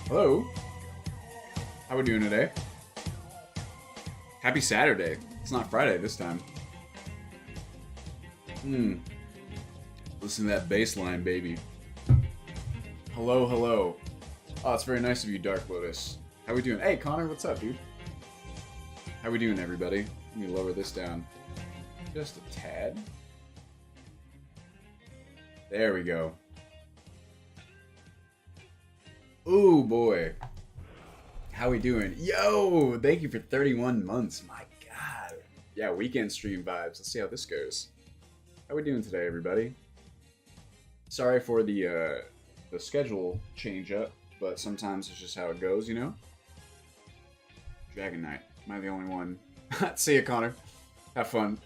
Hello. How we doing today? Happy Saturday. It's not Friday this time. Listen to that bass line, baby. Hello, hello. Oh, it's very nice of you, Dark Lotus. How we doing? Hey, Connor, what's up, dude? How we doing, everybody? Let me lower this down just a tad. There we go. Ooh, boy. How we doing? Yo, thank you for 31 months. My God. Yeah, weekend stream vibes. Let's see how this goes. How we doing today, everybody? Sorry for the schedule change up, but sometimes it's just how it goes, you know? Dragon Knight. Am I the only one? See ya, Connor. Have fun.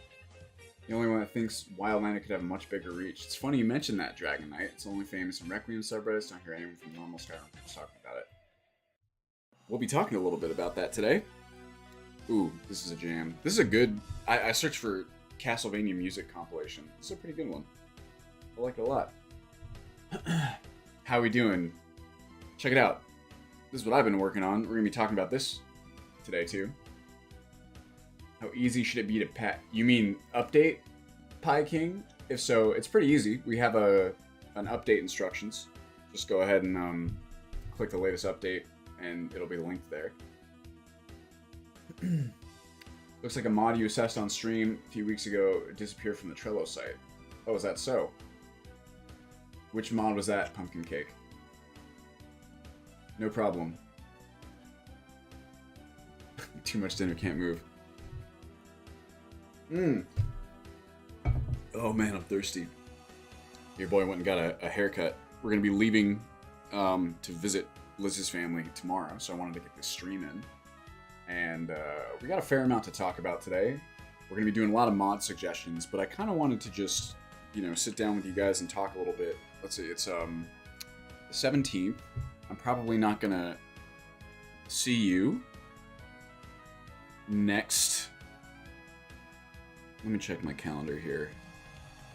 The only one that thinks Wildlander could have a much bigger reach. It's funny you mentioned that, Dragon Knight. It's only famous in Requiem subreddits. Don't hear anyone from normal Skyrim talking about it. We'll be talking a little bit about that today. Ooh, this is a jam. This is a good... I searched for Castlevania music compilation. This is a pretty good one. I like it a lot. How we doing? Check it out. This is what I've been working on. We're going to be talking about this today, too. How easy should it be to pat? You mean update Pi King? If so, it's pretty easy. We have an update instructions. Just go ahead and click the latest update, and it'll be linked there. Looks like a mod you assessed on stream a few weeks ago disappeared from the Trello site. Oh, is that so? Which mod was that, Pumpkin Cake? No problem. Too much dinner, can't move. Oh man, I'm thirsty. Your boy went and got a haircut. We're going to be leaving to visit Liz's family tomorrow, so I wanted to get this stream in. And we got a fair amount to talk about today. We're going to be doing a lot of mod suggestions, but I kind of wanted to just, you know, sit down with you guys and talk a little bit. Let's see, it's the 17th. I'm probably not going to see you next... Let me check my calendar here.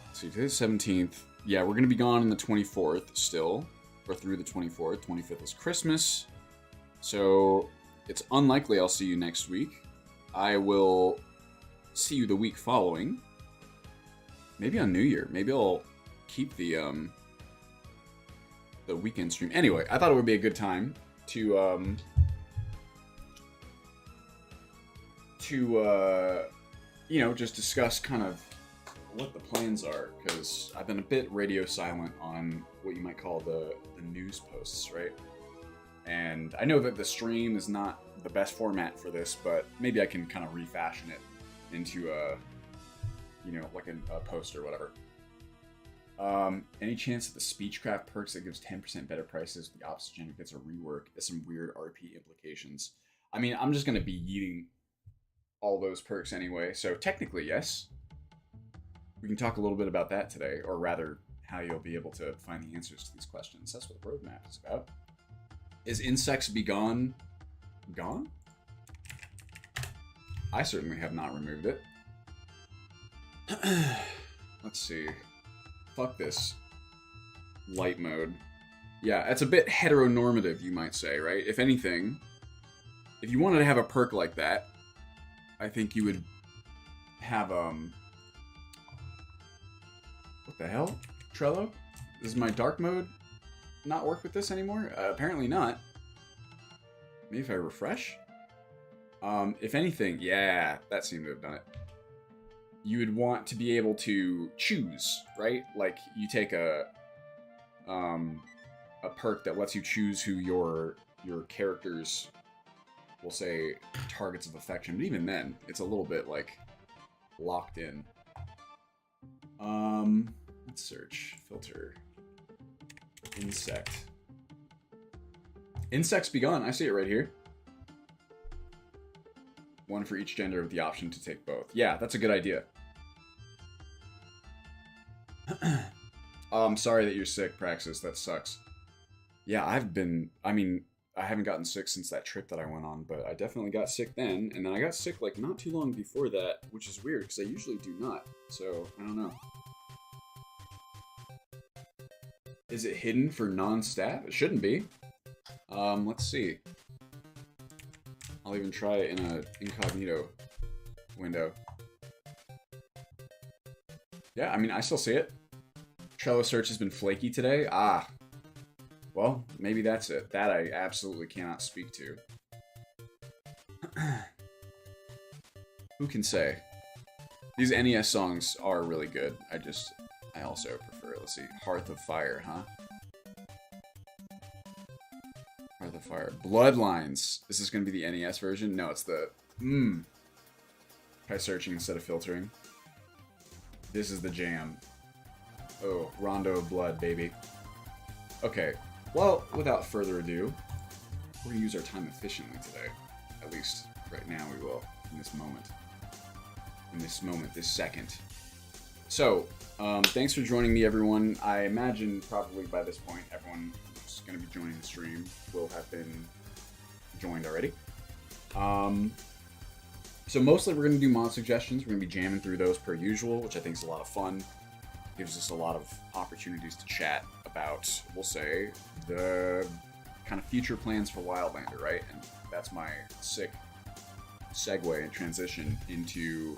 Let's see, today's 17th. Yeah, we're going to be gone on the 24th still, or through the 24th. 25th is Christmas. So it's unlikely I'll see you next week. I will see you the week following. Maybe on New Year. Maybe I'll keep the weekend stream. Anyway, I thought it would be a good time to you know, just discuss kind of what the plans are, because I've been a bit radio silent on what you might call the news posts, right? And I know that the stream is not the best format for this, but maybe I can kind of refashion it into a, you know, like a post or whatever. Any chance that the Speechcraft perks that gives 10% better prices, the opposite gender gets a rework? There's some weird RP implications. I mean, I'm just going to be eating all those perks anyway, so technically yes. We can talk a little bit about that today, or rather how you'll be able to find the answers to these questions. That's what the roadmap is about. Is Insects Be Gone gone? I certainly have not removed it. Let's see. Fuck this light mode. Yeah, it's a bit heteronormative, you might say, right? If anything, if you wanted to have a perk like that, I think you would have, what the hell? Trello? Does my dark mode not work with this anymore? Apparently not. Maybe if I refresh? If anything, yeah, that seemed to have done it. You would want to be able to choose, right? Like, you take a perk that lets you choose who your character's, we'll say, targets of affection. But even then, it's a little bit, like, locked in. Let's search. Filter. Insect. Insects begun. I see it right here. One for each gender with the option to take both. Yeah, that's a good idea. I'm sorry that you're sick, Praxis. That sucks. Yeah, I haven't gotten sick since that trip that I went on, but I definitely got sick then, and then I got sick, like, not too long before that, which is weird, because I usually do not, so, I don't know. Is it hidden for non-stat? It shouldn't be. Let's see. I'll even try it in a incognito window. Yeah, I mean, I still see it. Trello search has been flaky today. Ah. Well, maybe that's it. That I absolutely cannot speak to. Who can say? These NES songs are really good. I also prefer, let's see, Hearth of Fire, huh? Hearth of Fire. Bloodlines. Is this going to be the NES version? No, it's the... Try searching instead of filtering. This is the jam. Oh, Rondo of Blood, baby. Okay, well, without further ado, we're going to use our time efficiently today. At least, right now we will, in this moment. In this moment, this second. So, thanks for joining me, everyone. I imagine probably by this point, everyone who's going to be joining the stream will have been joined already. So mostly we're going to do mod suggestions. We're going to be jamming through those per usual, which I think is a lot of fun. Gives us a lot of opportunities to chat about, we'll say, the kind of future plans for Wildlander, right? And that's my sick segue and transition into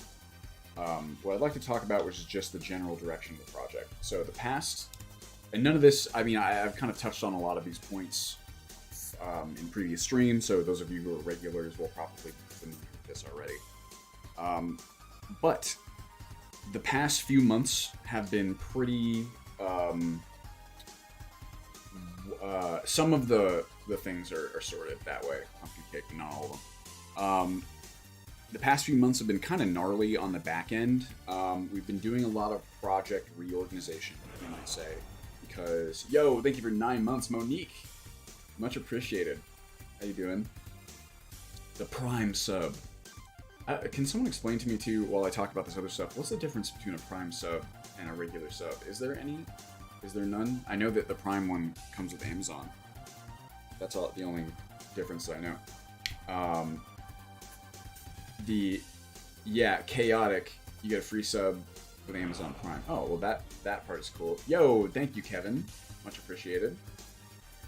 what I'd like to talk about, which is just the general direction of the project. So the past, and none of this, I mean, I've kind of touched on a lot of these points in previous streams, so those of you who are regulars will probably be familiar with this already. But the past few months have been pretty... some of the things are sorted that way. Okay, not all of them. The past few months have been kind of gnarly on the back end. We've been doing a lot of project reorganization, you might say. Because, yo, thank you for 9 months, Monique. Much appreciated. How you doing? The Prime sub. Can someone explain to me, too, while I talk about this other stuff, what's the difference between a Prime sub and a regular sub? Is there any? Is there none? I know that the Prime one comes with Amazon. That's all the only difference that I know. Chaotic, you get a free sub with Amazon Prime. Oh, well, that part is cool. Yo, thank you, Kevin. Much appreciated.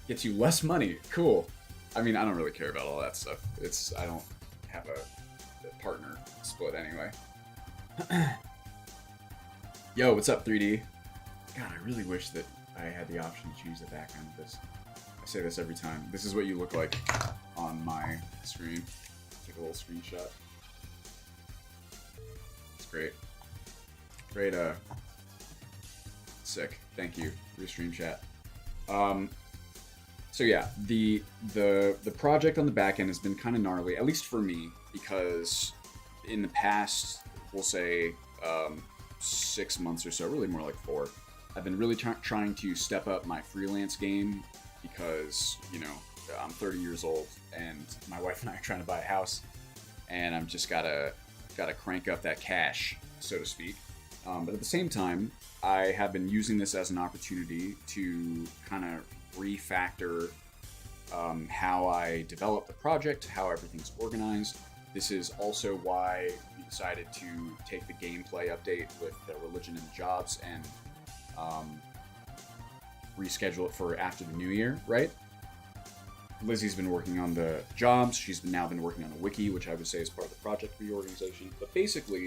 Gets you less money. Cool. I mean, I don't really care about all that stuff. I don't have a partner split anyway. Yo, what's up, 3D? God, I really wish that I had the option to choose the background of this. I say this every time. This is what you look like on my screen. Take a little screenshot. It's great. Great, sick. Thank you for your stream chat. So yeah, the project on the back end has been kind of gnarly, at least for me, because in the past, we'll say 6 months or so, really more like 4, I've been really trying to step up my freelance game because, you know, I'm 30 years old and my wife and I are trying to buy a house, and I'm just gotta crank up that cash, so to speak. But at the same time, I have been using this as an opportunity to kind of refactor how I develop the project, how everything's organized. This is also why we decided to take the gameplay update with the religion and the jobs and reschedule it for after the new year, right? Lizzie's been working on the jobs. She's now been working on the wiki, which I would say is part of the project reorganization. But basically,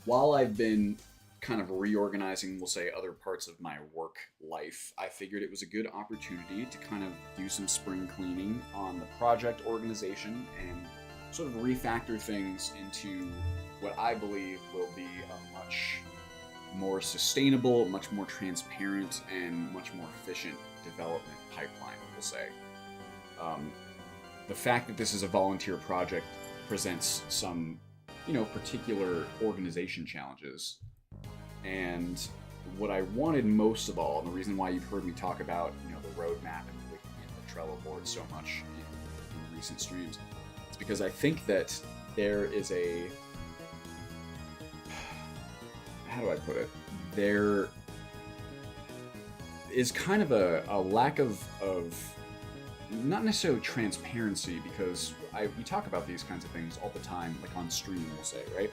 while I've been kind of reorganizing, we'll say, other parts of my work life, I figured it was a good opportunity to kind of do some spring cleaning on the project organization and sort of refactor things into what I believe will be a much more sustainable, much more transparent, and much more efficient development pipeline, we'll say. The fact that this is a volunteer project presents some, particular organization challenges. And what I wanted most of all, and the reason why you've heard me talk about, the roadmap and the Trello board so much in recent streams, is because I think that there is how do I put it? There is kind of a lack of not necessarily transparency, because we talk about these kinds of things all the time, like on stream, we'll say, right?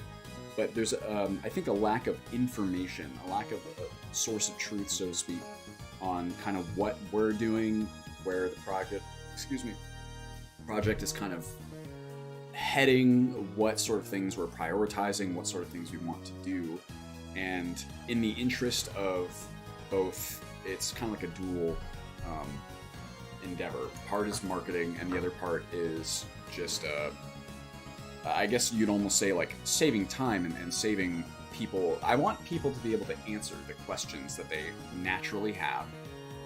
But there's, I think, a lack of information, a lack of a source of truth, so to speak, on kind of what we're doing, where the project is kind of heading, what sort of things we're prioritizing, what sort of things we want to do. And in the interest of both, it's kind of like a dual endeavor. Part is marketing, and the other part is just, I guess you'd almost say, like, saving time and saving people. I want people to be able to answer the questions that they naturally have.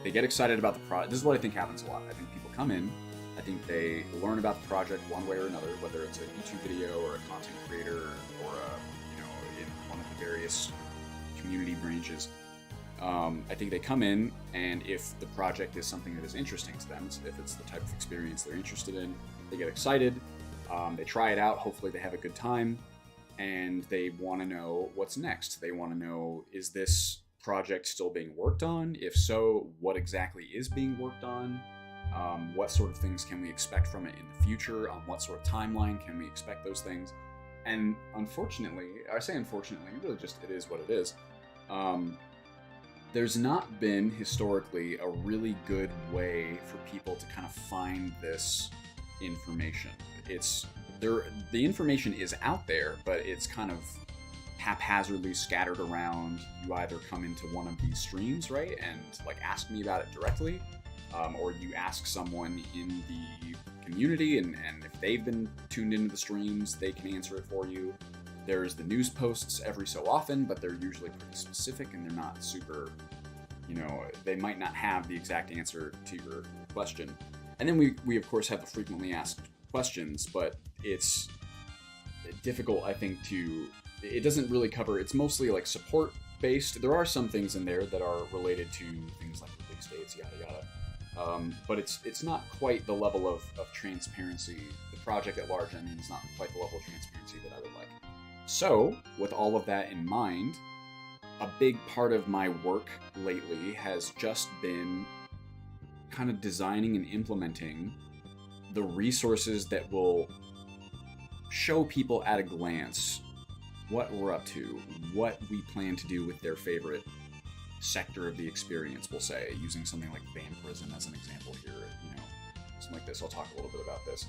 They get excited about the product. This is what I think happens a lot. I think people come in, I think they learn about the project one way or another, whether it's a YouTube video or a content creator or in one of the various community branches. I think they come in, and if the project is something that is interesting to them, if it's the type of experience they're interested in, they get excited, they try it out, hopefully they have a good time, and they want to know what's next. They want to know, is this project still being worked on? If so, what exactly is being worked on? What sort of things can we expect from it in the future? On what sort of timeline can we expect those things? And unfortunately, I say unfortunately, really just it is what it is. There's not been historically a really good way for people to kind of find this information. It's there, the information is out there, but it's kind of haphazardly scattered around. You either come into one of these streams, right, and like ask me about it directly, or you ask someone in the community, and if they've been tuned into the streams, they can answer it for you. There's the news posts every so often, but they're usually pretty specific, and they're not super, they might not have the exact answer to your question. And then we of course have the frequently asked questions, but it's difficult, I think, it doesn't really cover, it's mostly like support based. There are some things in there that are related to things like release dates, yada yada. But it's not quite the level of transparency. The project at large, is not quite the level of transparency that I would like. So, with all of that in mind, a big part of my work lately has just been kind of designing and implementing the resources that will show people at a glance what we're up to, what we plan to do with their favorite sector of the experience, we'll say, using something like vampirism as an example here, something like this. I'll talk a little bit about this.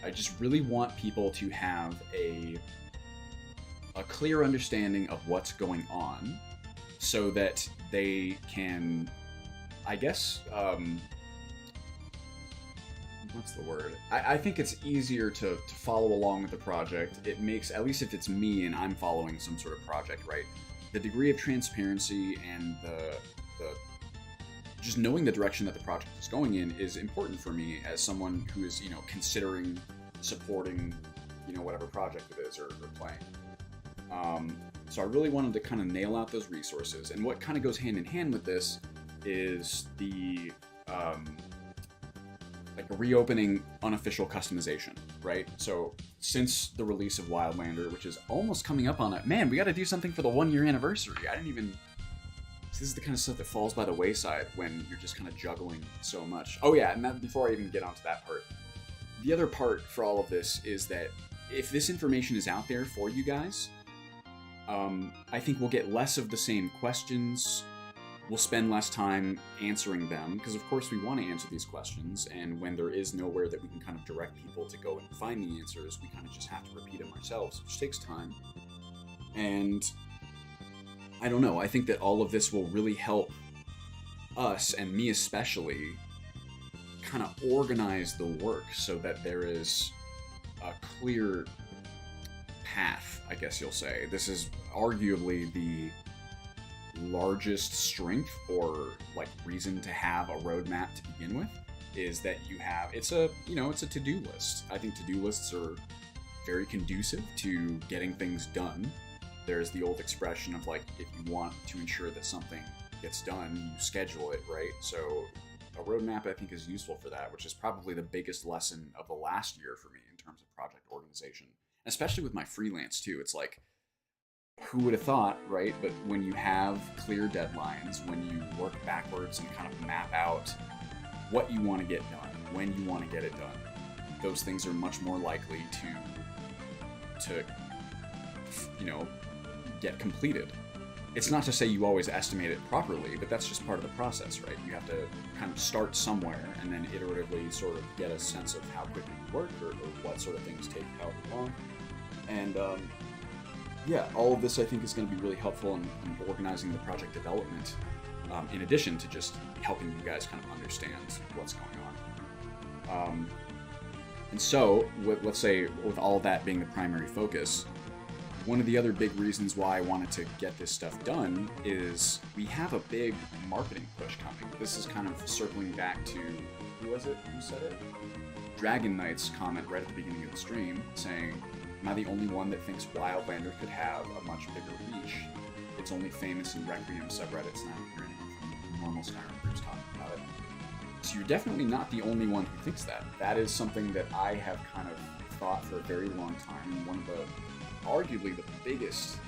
I just really want people to have a clear understanding of what's going on, so that they can, I guess, what's the word? I think it's easier to follow along with the project. It makes, at least if it's me and I'm following some sort of project, right? The degree of transparency and the just knowing the direction that the project is going in is important for me as someone who is, considering supporting, whatever project it is or playing. So I really wanted to kind of nail out those resources. And what kind of goes hand in hand with this is the like reopening unofficial customization, right? So since the release of Wildlander, which is almost coming up on it, man, we got to do something for the 1-year anniversary. This is the kind of stuff that falls by the wayside when you're just kind of juggling so much. Oh yeah, and that, before I even get onto that part, the other part for all of this is that if this information is out there for you guys, I think we'll get less of the same questions. We'll spend less time answering them, because of course we want to answer these questions, and when there is nowhere that we can kind of direct people to go and find the answers, we kind of just have to repeat them ourselves, which takes time. And I don't know. I think that all of this will really help us, and me especially, kind of organize the work so that there is a clear path, I guess you'll say. This is arguably the largest strength or like reason to have a roadmap to begin with, is that you have it's a to-do list. I think to-do lists are very conducive to getting things done. There's the old expression of like, if you want to ensure that something gets done, you schedule it, right? So a roadmap, I think, is useful for that, which is probably the biggest lesson of the last year for me in terms of project organization, especially with my freelance too. It's like, who would have thought, right? But when you have clear deadlines, when you work backwards and kind of map out what you want to get done, when you want to get it done, those things are much more likely to get completed. It's not to say you always estimate it properly, but that's just part of the process, right? You have to kind of start somewhere and then iteratively sort of get a sense of how quickly you work, or what sort of things take how long. And all of this I think is going to be really helpful in organizing the project development, in addition to just helping you guys kind of understand what's going on. And so, let's say with all that being the primary focus, one of the other big reasons why I wanted to get this stuff done is we have a big marketing push coming. This is kind of circling back to, who was it? Who said it? Dragon Knight's comment right at the beginning of the stream saying, "Am I the only one that thinks Wildlander could have a much bigger reach? It's only famous in Requiem subreddits, and I don't hear anyone from normal Skyrim groups talking about it." So you're definitely not the only one who thinks that. That is something that I have kind of thought for a very long time, and one of the arguably the biggest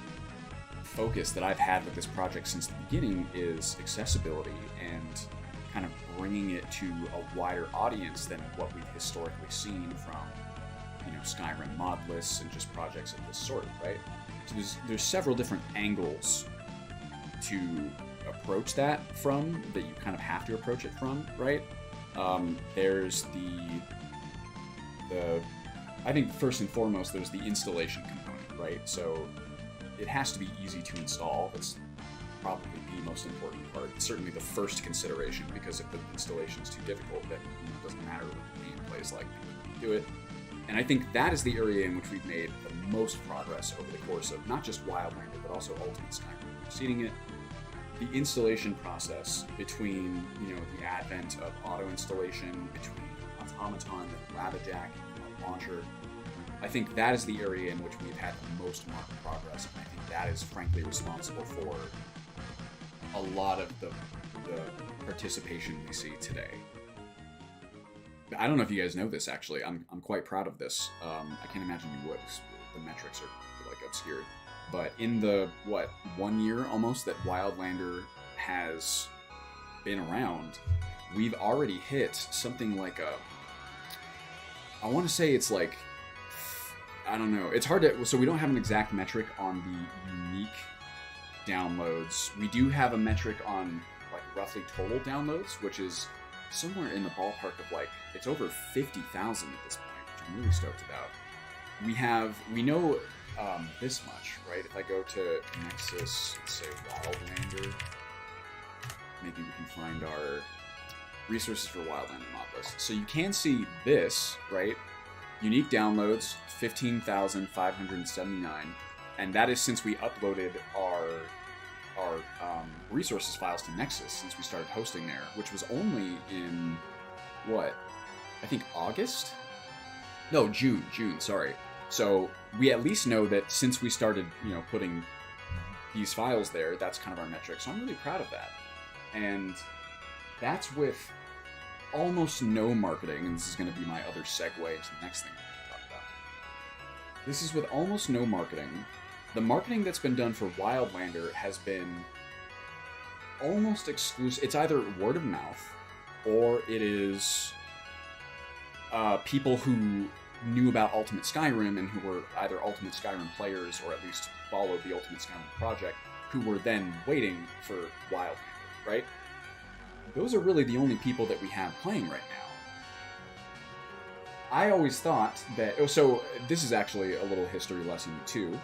focus that I've had with this project since the beginning is accessibility and kind of bringing it to a wider audience than what we've historically seen from, Skyrim mod lists and just projects of this sort, right? So there's several different angles to approach that from, that you kind of have to approach it from, right? There's the I think first and foremost, there's the installation component, right? So it has to be easy to install. That's probably the most important part. It's certainly the first consideration, because if the installation is too difficult, then it doesn't matter what the game plays like, do it. And I think that is the area in which we've made the most progress over the course of not just Wildlander, but also Ultimate Skyrim preceding it. The installation process between, the advent of auto installation, between Automaton and Rabbitjack and Launcher, I think that is the area in which we've had the most marked progress, and I think that is frankly responsible for a lot of the participation we see today. I don't know if you guys know this, actually. I'm quite proud of this. I can't imagine you would, 'cause the metrics are like obscured. But in the 1 year almost that Wildlander has been around, we've already hit something like I want to say it's like, I don't know. It's hard to, so we don't have an exact metric on the unique downloads. We do have a metric on like roughly total downloads, which is somewhere in the ballpark of it's over 50,000 at this point, which I'm really stoked about. We know this much, right? If I go to Nexus, let's say Wildlander, maybe we can find our resources for Wildlander mod list. So you can see this, right? Unique downloads, 15,579, and that is since we uploaded our resources files to Nexus, since we started hosting there, which was only in I think August? No, June, sorry. So we at least know that since we started, putting these files there, that's kind of our metric. So I'm really proud of that. And that's with almost no marketing, and this is going to be my other segue to the next thing I'm going to talk about. This is with almost no marketing. The marketing that's been done for Wildlander has been almost exclusive. It's either word of mouth, or it is people who knew about Ultimate Skyrim and who were either Ultimate Skyrim players or at least followed the Ultimate Skyrim project, who were then waiting for Wildlander, right? Those are really the only people that we have playing right now. I always thought that, so this is actually a little history lesson too.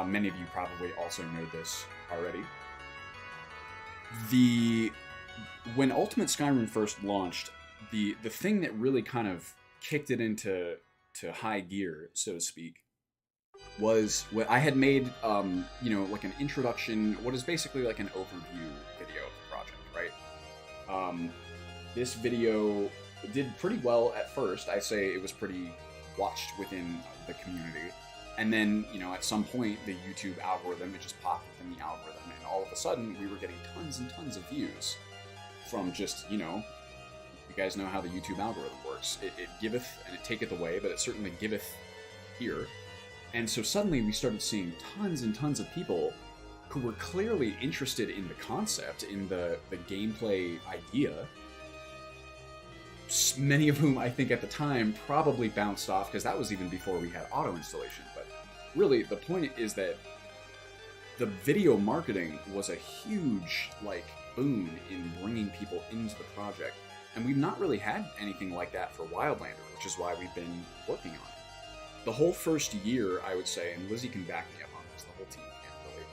Many of you probably also know this already. When Ultimate Skyrim first launched, the thing that really kind of kicked it into high gear, so to speak, was what I had made, like an introduction, what is basically like an overview video of the project, right? This video did pretty well at first. I say it was pretty watched within the community. And then, at some point, the YouTube algorithm, it just popped within the algorithm, and all of a sudden, we were getting tons and tons of views from just, you guys know how the YouTube algorithm works. It giveth and it taketh away, but it certainly giveth here. And so suddenly we started seeing tons and tons of people who were clearly interested in the concept, in the gameplay idea. Many of whom I think at the time probably bounced off, because that was even before we had auto installation. But really, the point is that the video marketing was a huge boon in bringing people into the project, and we've not really had anything like that for Wildlander, which is why we've been working on it. The whole first year, I would say, and Lizzie can back me up on this, the whole team can't really.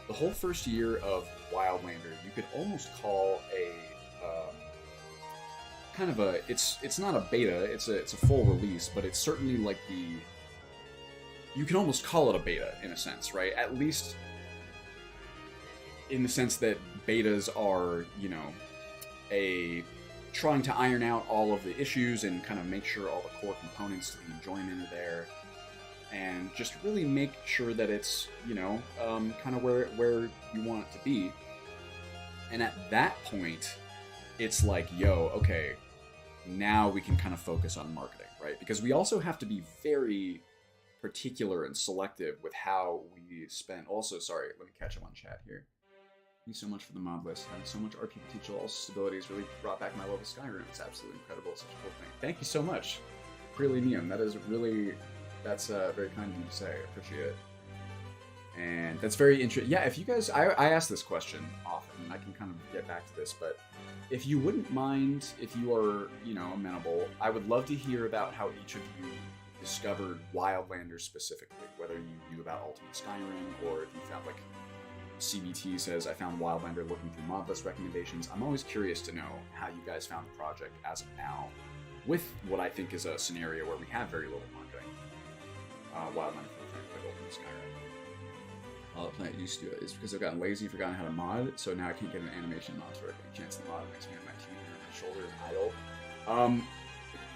The whole first year of Wildlander, you could almost call a kind of a, it's not a beta, it's a full release, but it's certainly like you can almost call it a beta in a sense, right? At least in the sense that betas are, trying to iron out all of the issues and kind of make sure all the core components to the enjoyment are there, and just really make sure that it's, kind of where you want it to be. And at that point, it's like, okay, now we can kind of focus on marketing, right? Because we also have to be very particular and selective with how we spend. Also, sorry, let me catch up on chat here. Thank you so much for the mod list. Having so much RP potential, also stability has really brought back my love of Skyrim. It's absolutely incredible. It's such a cool thing. Thank you so much, Preely Neum. That's very kind of you to say. I appreciate it. And that's very interesting. Yeah, if you guys, I ask this question often, and I can kind of get back to this, but if you wouldn't mind, if you are, amenable, I would love to hear about how each of you discovered Wildlander specifically, whether you knew about Ultimate Skyrim, or if you found, CBT says, I found Wildlander looking through mod list recommendations. I'm always curious to know how you guys found the project as of now, with what I think is a scenario where we have very little marketing. Wildlander for Ultimate Skyrim. I'll play it used to it. It's because I've gotten lazy, forgotten how to mod, so now I can't get an animation mod to work. Any chance the mod makes me have my team and my shoulder and idle.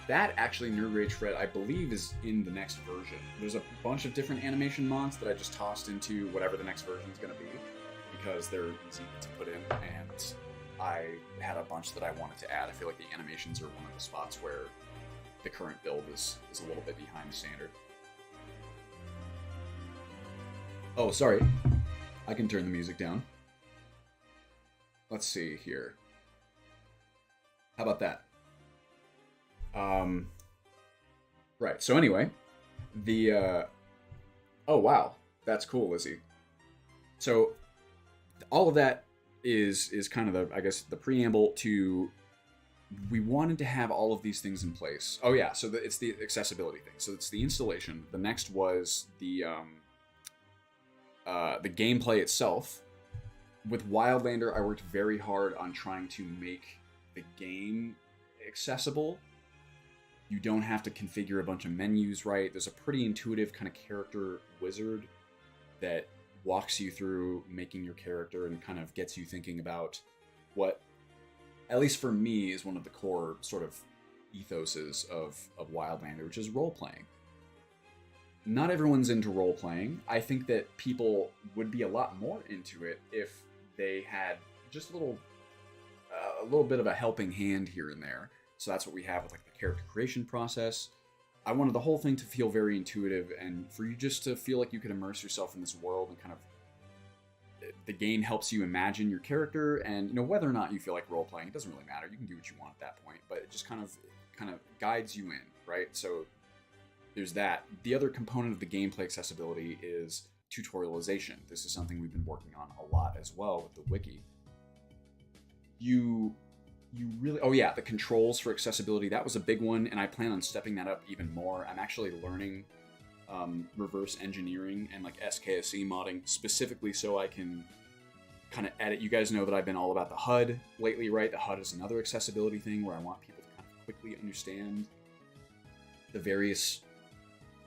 That actually, Nerd Rage Fred, I believe, is in the next version. There's a bunch of different animation mods that I just tossed into whatever the next version is going to be, because they're easy to put in, and I had a bunch that I wanted to add. I feel like the animations are one of the spots where the current build is a little bit behind the standard. Oh, sorry. I can turn the music down. Let's see here. How about that? Right. So anyway, oh wow, that's cool, Lizzie. So all of that is kind of the preamble to, we wanted to have all of these things in place. Oh yeah, so it's the accessibility thing. So it's the installation. The next was the gameplay itself. With Wildlander, I worked very hard on trying to make the game accessible. You don't have to configure a bunch of menus, right? There's a pretty intuitive kind of character wizard that walks you through making your character and kind of gets you thinking about what, at least for me, is one of the core sort of ethoses of Wildlander, which is role-playing. Not everyone's into role-playing. I think that people would be a lot more into it if they had just a little bit of a helping hand here and there. So that's what we have with the character creation process. I wanted the whole thing to feel very intuitive, and for you just to feel like you could immerse yourself in this world, and kind of the game helps you imagine your character, and whether or not you feel like role-playing, it doesn't really matter. You can do what you want at that point, but it just kind of guides you in, right? So there's that. The other component of the gameplay accessibility is tutorialization. This is something we've been working on a lot as well with the wiki. You really, oh yeah, the controls for accessibility, that was a big one, and I plan on stepping that up even more. I'm actually learning reverse engineering and like SKSE modding specifically so I can kind of edit. You guys know that I've been all about the HUD lately, right? The HUD is another accessibility thing where I want people to kind of quickly understand the various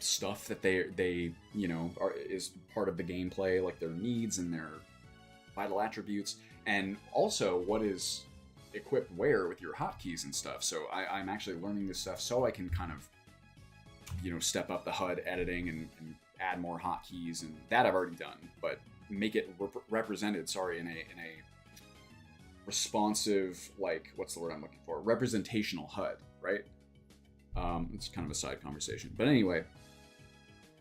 stuff that they is part of the gameplay, like their needs and their vital attributes, and also what is equipped where with your hotkeys and stuff. So I'm actually learning this stuff so I can kind of step up the HUD editing and add more hotkeys, and that I've already done, but make it represented in a responsive, like, what's the word I'm looking for, representational HUD, right? It's kind of a side conversation, but anyway,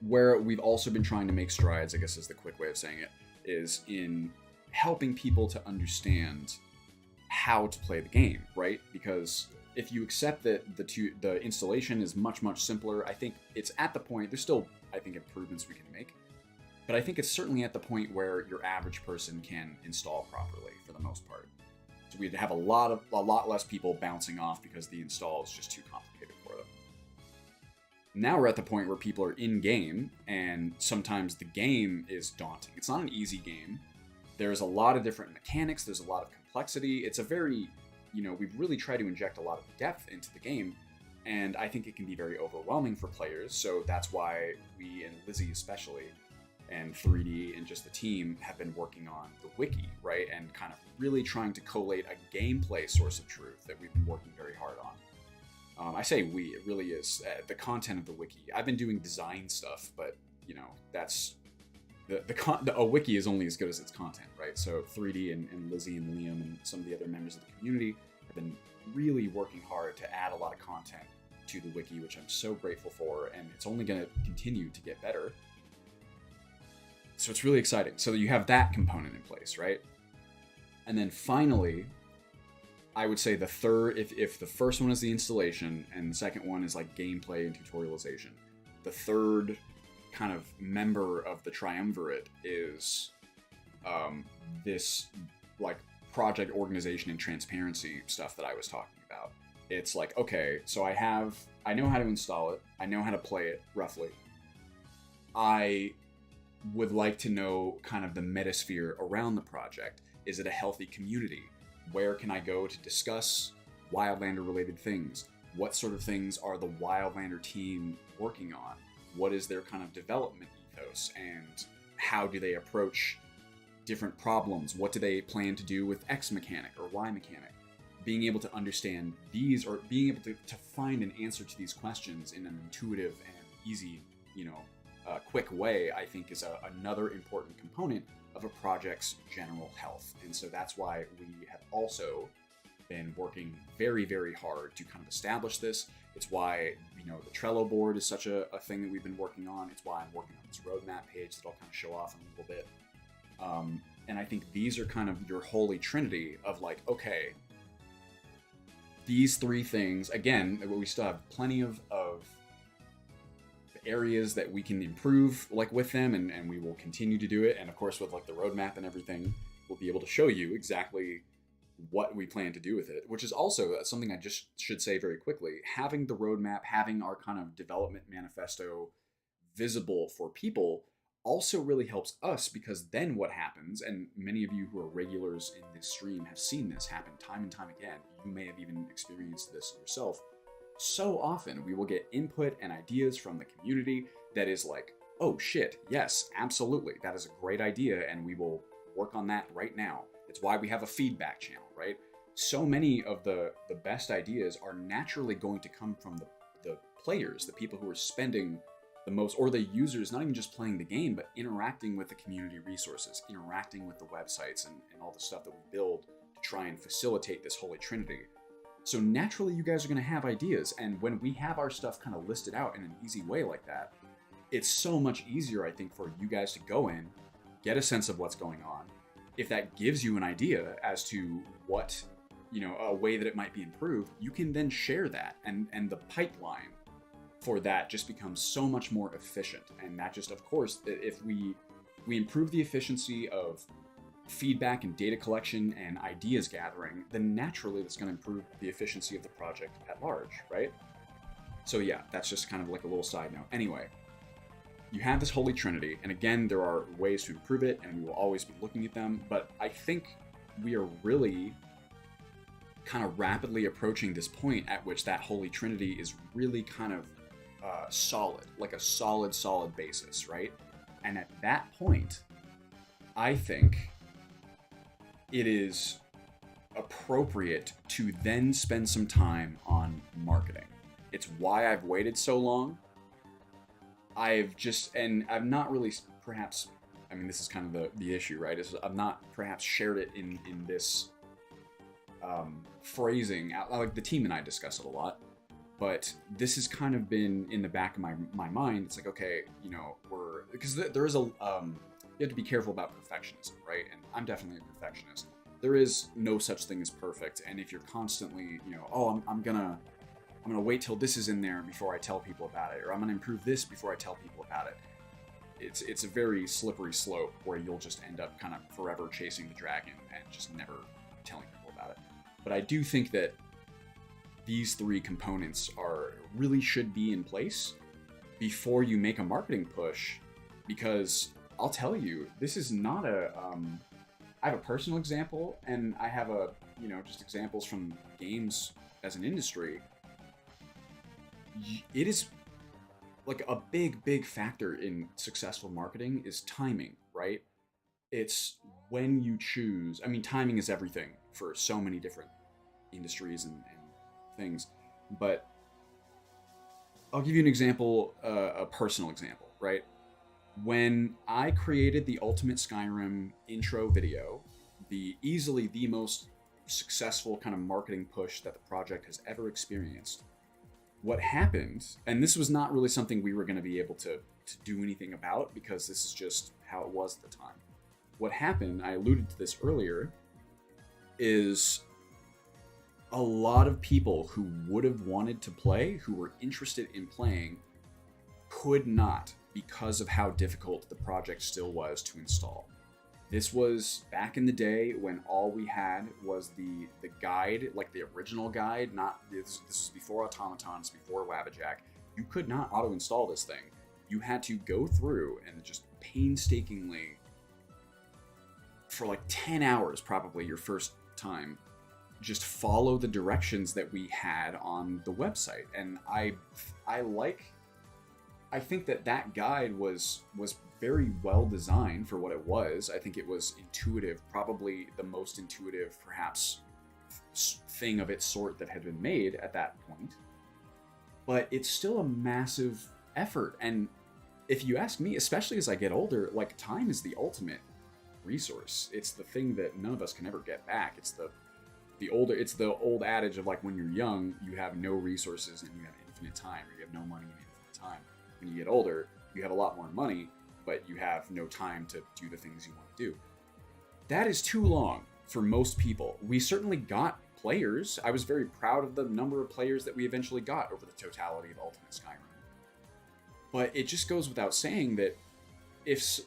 where we've also been trying to make strides, I guess is the quick way of saying it, is in helping people to understand how to play the game, right? Because if you accept that the installation is much simpler, I think it's at the point, there's still, I think, improvements we can make, but I think it's certainly at the point where your average person can install properly for the most part. So we'd have a lot less people bouncing off because the install is just too complicated for them. Now we're at the point where people are in game, and sometimes the game is daunting. It's not an easy game. There's a lot of different mechanics. There's a lot of complexity. It's a very, we've really tried to inject a lot of depth into the game, and I think it can be very overwhelming for players. So that's why we, and Lizzie especially, and 3D and just the team have been working on the wiki, right? And kind of really trying to collate a gameplay source of truth that we've been working very hard on. I say we, it really is the content of the wiki. I've been doing design stuff, but that's a wiki is only as good as its content, right? So 3D and Lizzie and Liam and some of the other members of the community have been really working hard to add a lot of content to the wiki, which I'm so grateful for, and it's only going to continue to get better. So it's really exciting. So you have that component in place, right? And then finally, I would say the third, if the first one is the installation and the second one is like gameplay and tutorialization, the third kind of member of the triumvirate is this like project organization and transparency stuff that I was talking about. It's like, okay, so I know how to install it. I know how to play it roughly. I would like to know kind of the metasphere around the project. Is it a healthy community? Where can I go to discuss Wildlander related things? What sort of things are the Wildlander team working on? What is their kind of development ethos, and how do they approach different problems? What do they plan to do with X mechanic or Y mechanic? Being able to understand these, or being able to find an answer to these questions in an intuitive and easy, quick way, I think is another important component of a project's general health. And so that's why we have also been working very, very hard to kind of establish this. It's why, the Trello board is such a thing that we've been working on. It's why I'm working on this roadmap page that I'll kind of show off in a little bit. And I think these are kind of your holy trinity of like, okay, these three things, again, we still have plenty of areas that we can improve like with them, and we will continue to do it. And of course, with like the roadmap and everything, we'll be able to show you exactly what we plan to do with it, which is also something I just should say very quickly. Having the roadmap, having our kind of development manifesto visible for people also really helps us, because then what happens, and many of you who are regulars in this stream have seen this happen time and time again, you may have even experienced this yourself. So often we will get input and ideas from the community that is like, oh shit, yes, absolutely, that is a great idea, and we will work on that right now. It's why we have a feedback channel, right? So many of the best ideas are naturally going to come from the players, the people who are spending the most, or the users, not even just playing the game, but interacting with the community resources, interacting with the websites and all the stuff that we build to try and facilitate this holy trinity. So naturally, you guys are going to have ideas, and when we have our stuff kind of listed out in an easy way like that, it's so much easier, I think, for you guys to go in, get a sense of what's going on. If that gives you an idea as to what, a way that it might be improved, you can then share that, and the pipeline for that just becomes so much more efficient. And that just, of course, if we improve the efficiency of feedback and data collection and ideas gathering, then naturally that's going to improve the efficiency of the project at large, right? So yeah, that's just kind of like a little side note. Anyway, you have this holy trinity, and again, there are ways to improve it, and we will always be looking at them, but I think we are really kind of rapidly approaching this point at which that holy trinity is really kind of solid, like a solid basis, right? And at that point, I think it is appropriate to then spend some time on marketing. It's why I've waited so long. I've not really, perhaps, I mean, this is kind of the issue, right? Is I've not perhaps shared it in this phrasing. Like the team and I discuss it a lot, but this has kind of been in the back of my mind. It's like, okay, you know, because there is you have to be careful about perfectionism, right? And I'm definitely a perfectionist. There is no such thing as perfect, and if you're constantly, you know, oh, I'm gonna wait till this is in there before I tell people about it, or I'm gonna improve this before I tell people about it. It's a very slippery slope where you'll just end up kind of forever chasing the dragon and just never telling people about it. But I do think that these three components really should be in place before you make a marketing push, because I'll tell you, this is not I have a personal example, and I have just examples from games as an industry. It is like a big factor in successful marketing is timing, right? It's when you choose. I mean, timing is everything for so many different industries and things. But I'll give you an example, a personal example, right? When I created the Ultimate Skyrim intro video, easily the most successful kind of marketing push that the project has ever experienced, what happened, and this was not really something we were going to be able to do anything about because this is just how it was at the time. What happened, I alluded to this earlier, is a lot of people who would have wanted to play, who were interested in playing, could not because of how difficult the project still was to install. This was back in the day when all we had was the guide, like the original guide. Not this is before automatons, before Wabbajack. You could not auto-install this thing. You had to go through and just painstakingly, for like 10 hours probably your first time, just follow the directions that we had on the website. And I think that guide was very well designed for what it was. I think it was intuitive, probably the most intuitive, perhaps, thing of its sort that had been made at that point. But it's still a massive effort. And if you ask me, especially as I get older, like, time is the ultimate resource. It's the thing that none of us can ever get back. It's the old adage of, like, when you're young, you have no resources and you have infinite time, or you have no money and infinite time. When you get older, you have a lot more money, but you have no time to do the things you want to do. That is too long for most people. We certainly got players. I was very proud of the number of players that we eventually got over the totality of Ultimate Skyrim. But it just goes without saying that if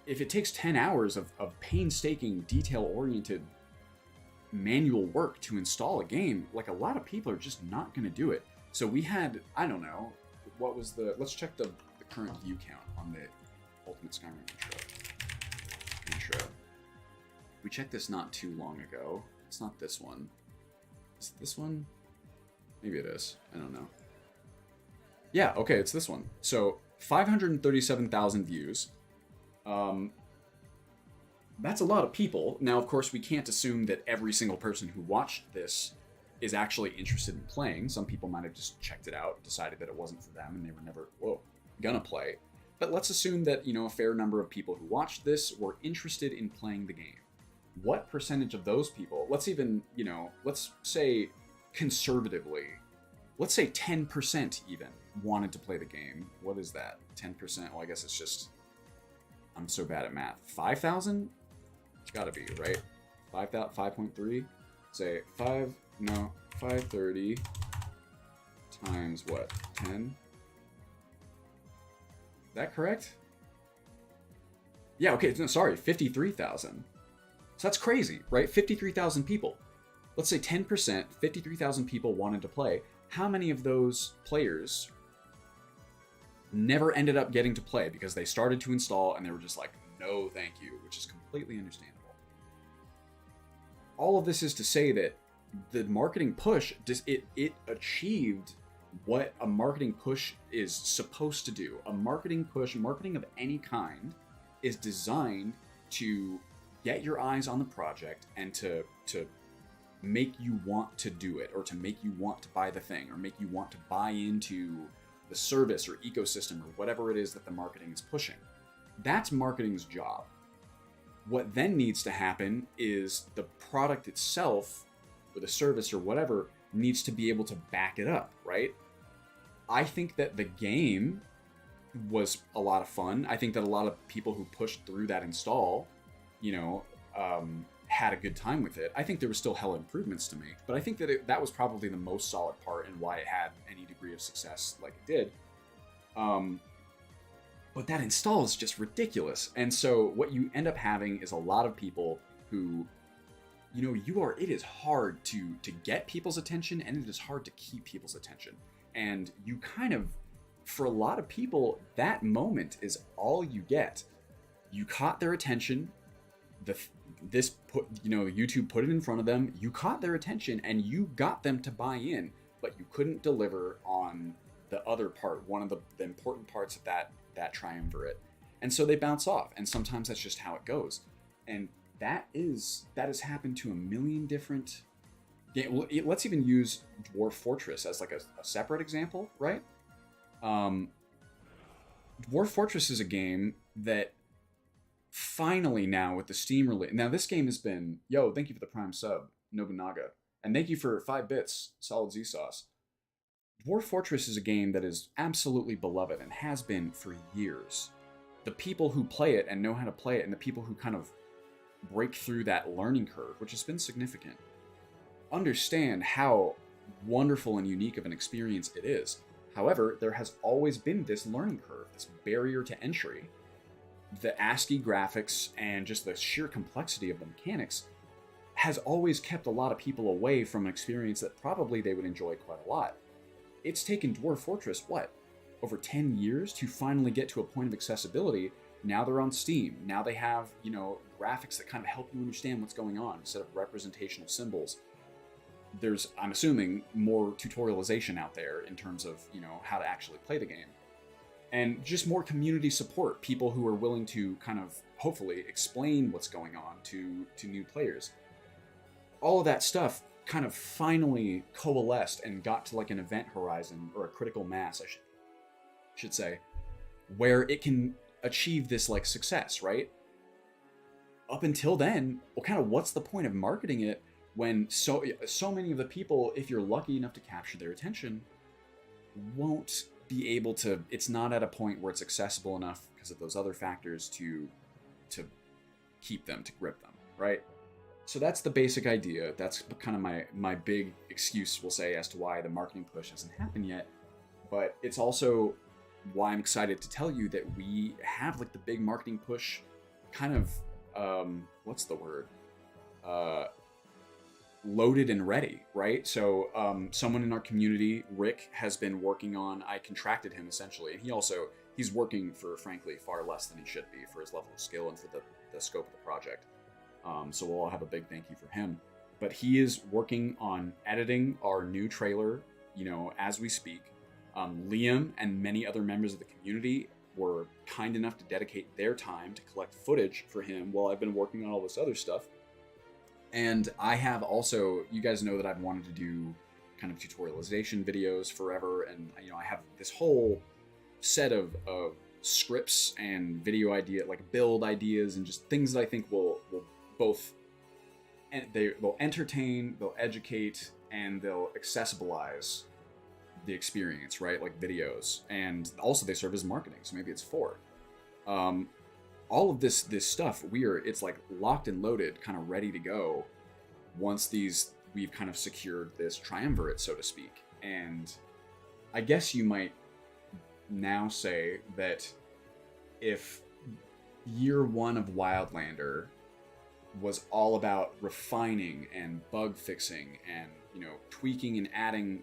it takes 10 hours of painstaking, detail-oriented manual work to install a game, like, a lot of people are just not going to do it. So we had, I don't know, let's check the current view count on the Ultimate Skyrim intro. We checked this not too long ago. It's not this one. Is it this one? Maybe it is. I don't know. Yeah, okay, it's this one. So 537,000 views. That's a lot of people. Now, of course, we can't assume that every single person who watched this is actually interested in playing. Some people might have just checked it out, decided that it wasn't for them, and they were never, gonna play. But let's assume that, a fair number of people who watched this were interested in playing the game. What percentage of those people, let's say conservatively, let's say 10% even wanted to play the game. What is that? 10%? Well, I guess it's just, I'm so bad at math. 5,000? It's gotta be, right? 5.3? Say 530 times what? 10? Is that correct? Yeah, okay, no, sorry, 53,000. So that's crazy, right? 53,000 people. Let's say 10%, 53,000 people wanted to play. How many of those players never ended up getting to play because they started to install and they were just like, no, thank you, which is completely understandable. All of this is to say that the marketing push, it achieved what a marketing push is supposed to do. A marketing push, marketing of any kind, is designed to get your eyes on the project and to make you want to do it, or to make you want to buy the thing, or make you want to buy into the service or ecosystem or whatever it is that the marketing is pushing. That's marketing's job. What then needs to happen is the product itself, or the service or whatever, needs to be able to back it up, right? I think that the game was a lot of fun. I think that a lot of people who pushed through that install, had a good time with it. I think there were still hella improvements to make, but I think that that was probably the most solid part and why it had any degree of success like it did. But that install is just ridiculous. And so what you end up having is a lot of people who, it is hard to get people's attention, and it is hard to keep people's attention. And you kind of, for a lot of people, that moment is all you get. You caught their attention. YouTube put it in front of them. You caught their attention and you got them to buy in, but you couldn't deliver on the other part, one of the important parts of that triumvirate. And so they bounce off. And sometimes that's just how it goes. And that has happened to a million different games. Let's even use Dwarf Fortress as like a separate example, right? Dwarf Fortress is a game that finally now with the Steam release. Now this game has been, thank you for the Prime sub, Nobunaga. And thank you for 5 bits, Solid Z Sauce. Dwarf Fortress is a game that is absolutely beloved and has been for years. The people who play it and know how to play it, and the people who kind of break through that learning curve, which has been significant, understand how wonderful and unique of an experience it is. However, there has always been this learning curve, this barrier to entry. The ASCII graphics and just the sheer complexity of the mechanics has always kept a lot of people away from an experience that probably they would enjoy quite a lot. It's taken Dwarf Fortress, over 10 years to finally get to a point of accessibility. Now they're on Steam. Now they have, graphics that kind of help you understand what's going on instead of representation of symbols. There's, I'm assuming, more tutorialization out there in terms of, how to actually play the game. And just more community support, people who are willing to kind of, hopefully, explain what's going on to new players. All of that stuff kind of finally coalesced and got to like an event horizon, or a critical mass, I should say, where it can achieve this like success, right? Up until then, what's the point of marketing it when so many of the people, if you're lucky enough to capture their attention, won't be able to, it's not at a point where it's accessible enough because of those other factors to keep them, to grip them, right? So that's the basic idea. That's kind of my big excuse, we'll say, as to why the marketing push hasn't happened yet. But it's also why I'm excited to tell you that we have like the big marketing push kind of, what's the word? Loaded and ready, right? So someone in our community, Rick, has been working on, I contracted him essentially, and he's working for, frankly, far less than he should be for his level of skill and for the scope of the project. So we'll all have a big thank you for him. But he is working on editing our new trailer, as we speak. Liam and many other members of the community were kind enough to dedicate their time to collect footage for him while I've been working on all this other stuff. And I have also, you guys know that I've wanted to do kind of tutorialization videos forever. And, I have this whole set of scripts and video build ideas and just things that I think will both, and they'll entertain, they'll educate, and they'll accessibilize the experience, right? Like videos. And also they serve as marketing. So maybe it's 4. All of this stuff, it's like locked and loaded, kind of ready to go once we've kind of secured this triumvirate, so to speak. And I guess you might now say that if year 1 of Wildlander was all about refining and bug fixing and, tweaking and adding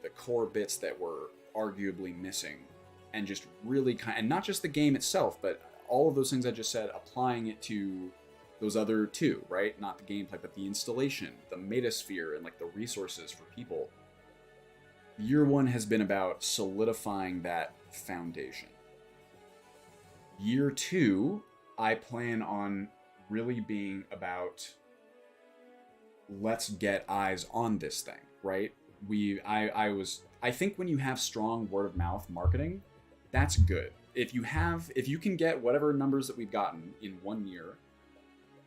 the core bits that were arguably missing and just really and not just the game itself, but all of those things I just said, applying it to those other two, right? Not the gameplay, but the installation, the metasphere, and like the resources for people. Year one has been about solidifying that foundation. Year two, I plan on really being about, let's get eyes on this thing, right? I think when you have strong word of mouth marketing, that's good. If you can get whatever numbers that we've gotten in 1 year,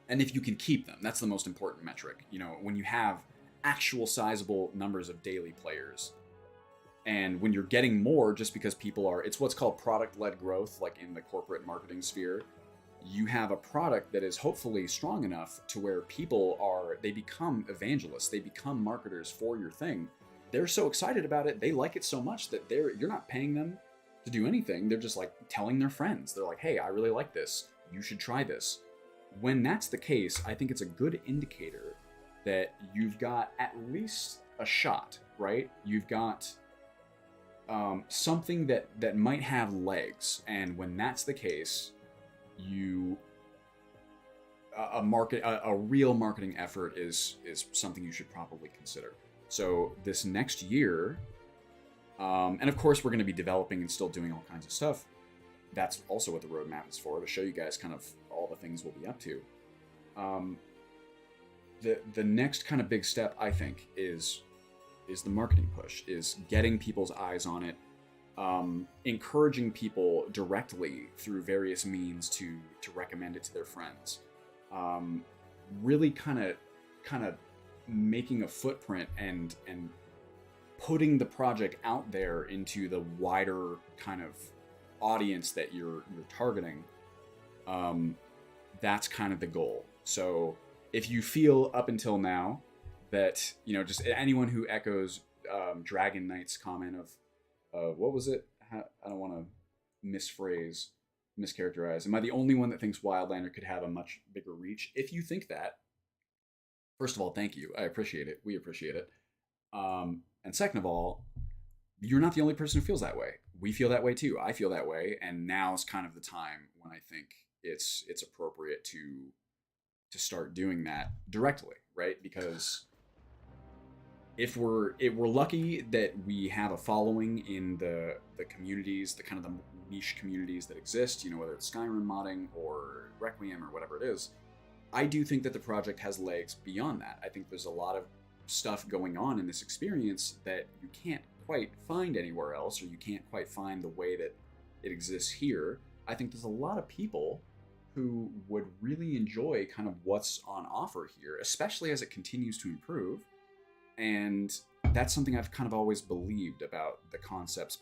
and if you can keep them, that's the most important metric. You know, when you have actual sizable numbers of daily players, and when you're getting more just because people are, it's what's called product-led growth, like in the corporate marketing sphere. You have a product that is hopefully strong enough to where they become evangelists, they become marketers for your thing. They're so excited about it, they like it so much that you're not paying them to do anything. They're just like telling their friends. They're like, hey, I really like this. You should try this. When that's the case, I think it's a good indicator that you've got at least a shot, right? You've got something that might have legs. And when that's the case, a real marketing effort is something you should probably consider. So this next year, and of course we're going to be developing and still doing all kinds of stuff. That's also what the roadmap is for, to show you guys kind of all the things we'll be up to. The next kind of big step, I think, is the marketing push, is getting people's eyes on it, encouraging people directly through various means to recommend it to their friends, really kind of making a footprint and putting the project out there into the wider kind of audience that you're targeting. That's kind of the goal. So if you feel up until now that, you know, just anyone who echoes Dragon Knight's comment of what was it? I don't want to mischaracterize. Am I the only one that thinks Wildlander could have a much bigger reach? If you think that, first of all, thank you. I appreciate it. We appreciate it. And second of all, you're not the only person who feels that way. We feel that way too. I feel that way, and now's kind of the time when I think it's appropriate to start doing that directly, right? Because if we're lucky that we have a following in the communities, the kind of the niche communities that exist, you know, whether it's Skyrim modding or Requiem or whatever it is, I do think that the project has legs beyond that. I think there's a lot of stuff going on in this experience that you can't quite find anywhere else, or you can't quite find the way that it exists here. I think there's a lot of people who would really enjoy kind of what's on offer here, especially as it continues to improve. And that's something I've kind of always believed about the concepts